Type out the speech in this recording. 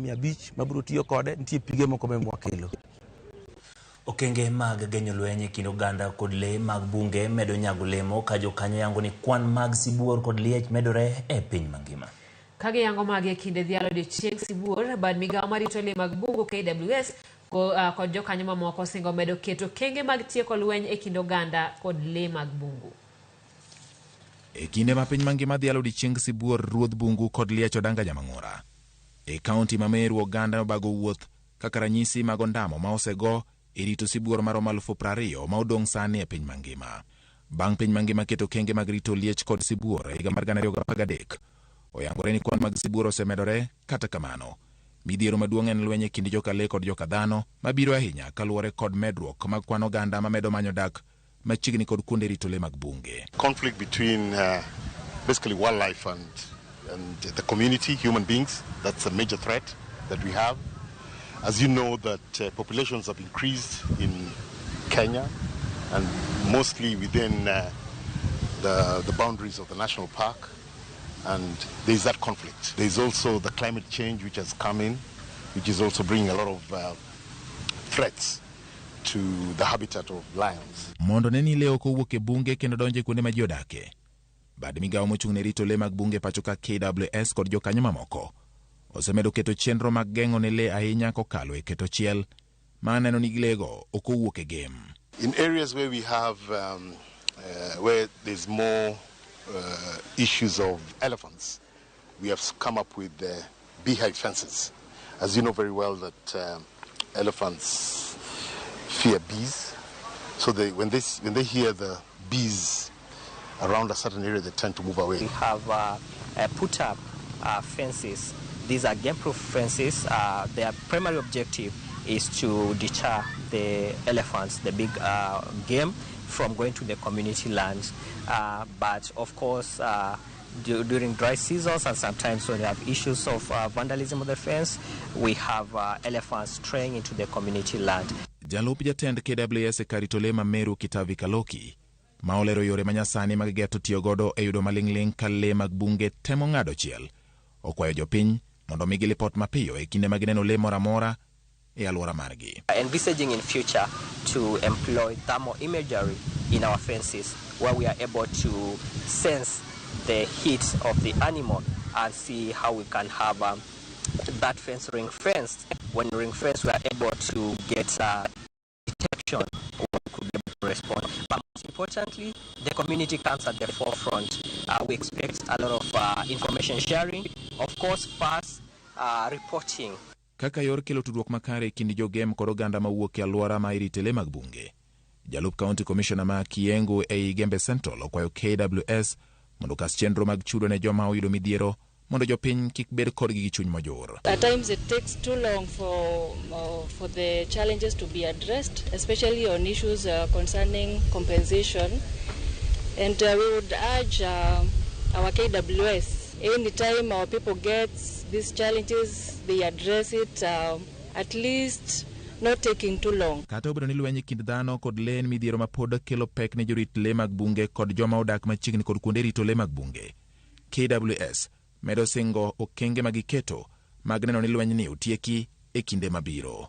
500 mabiro tiyo kode, nitie pige moko mwakelo. Okenge mag genyo lweny kind oganda kod lee mag bunge medo nyago lemo ka jokanyo yango ni kwan mag sibuor kod liech medore e piny mangima. Kage yango mage kinde dhialo odiochieng' sibuor, bad migawo marito lee mag bungu KWS kod jokanyo mamoko singo medo keto kenge mag tieko lweny e kind oganda kod lee mag bungu. E kinde ma piny mangima dhialo odiochieng' sibuor, ruodh bungu kod liech odanga Nyamang'ura. E kaunti ma Meru oganda obago wuoth kaka ranyisi mag ondamo ma osego e rito sibuor maromo 20,000 ma odong' sani e piny mangima. Bang' piny mangima keto kenge mag rito liech kod sibuor e higa mar 2013, oyangore ni kwan mag sibuor osemedore. Kata kamano, midhiero maduong' en lweny e kind joka lee kod joka dhano mabiro ahinya kaluwore kod medruok mag kwan oganda ma medo manyo dak machiegni kod kuonde rito lee mag bunge. Conflict between basically wildlife and the community, human beings, that's a major threat that we have. As you know, that populations have increased in Kenya and mostly within the boundaries of the national park, and there's that conflict. There's also the climate change which has come in, which is also bringing a lot of threats to the habitat of lions. Mondo neni leo kowuok e bunge kendo donje kuonde ma ji odake. Bad migawo mochung' ne rito lee mag bunge pachoka KWS kod jokanyo mamoko osemedo keto chenro mag geng'o ne lee ahinya kokalo e keto chiel ma neno ni lego ok owuok e game. In areas where we have where there's more issues of elephants, we have come up with beehive fences. As you know very well that elephants fear bees, so when they hear the bees around a certain area, they tend to move away. We have put up fences. These are game-proof fences. Their primary objective is to deter the elephants, the big game, from going to the community land. But of course, during dry seasons and sometimes when we have issues of vandalism of the fence, we have elephants straying into the community land. Jalup jatend KWS e karito lee ma Meru Kitavi Kaloki ma olero yore manyasani mag geto tiyo godo e yudo maling'ling ka lee mag bunge temo ng'ado chiel, okwayo jopiny mondo migi lipot mapiyo e kinde ma gineno lee mora mora e alwora margi. Envisaging in future to employ thermal imagery in our fences where we are able to sense the heat of the animal and see how we can have that fence ring fenced. When ring fenced, we are able to get detection when we could be able to respond. But most importantly, the community comes at the forefront. We expect a lot of information sharing, of course, fast reporting. Kaka yor kelo tudruok makare kindi jogem kod oganda mawuok e alwora ma irite lee mag bunge, Jalup County Commissioner ma Kiengo e Gembe Central okwayo KWS mondo kas chenro mag chudo ne joma oyudo midhiero mondo jopiny kik bed kodgi gi chuny mojor. At times it takes too long for the challenges to be addressed, especially on issues concerning compensation. And we would urge our KWS, anytime our people get these challenges, they address it, at least not taking too long. Kata obedo ni lweny kind dhano kod lee en midhiero ma pod kelo pek ne jorit lee mag bunge kod joma odak machiegni kod kuonde rito lee mag bunge, KWS medo singo okenge magiketo mag neno ni lweny ni otieki e kinde mabiro.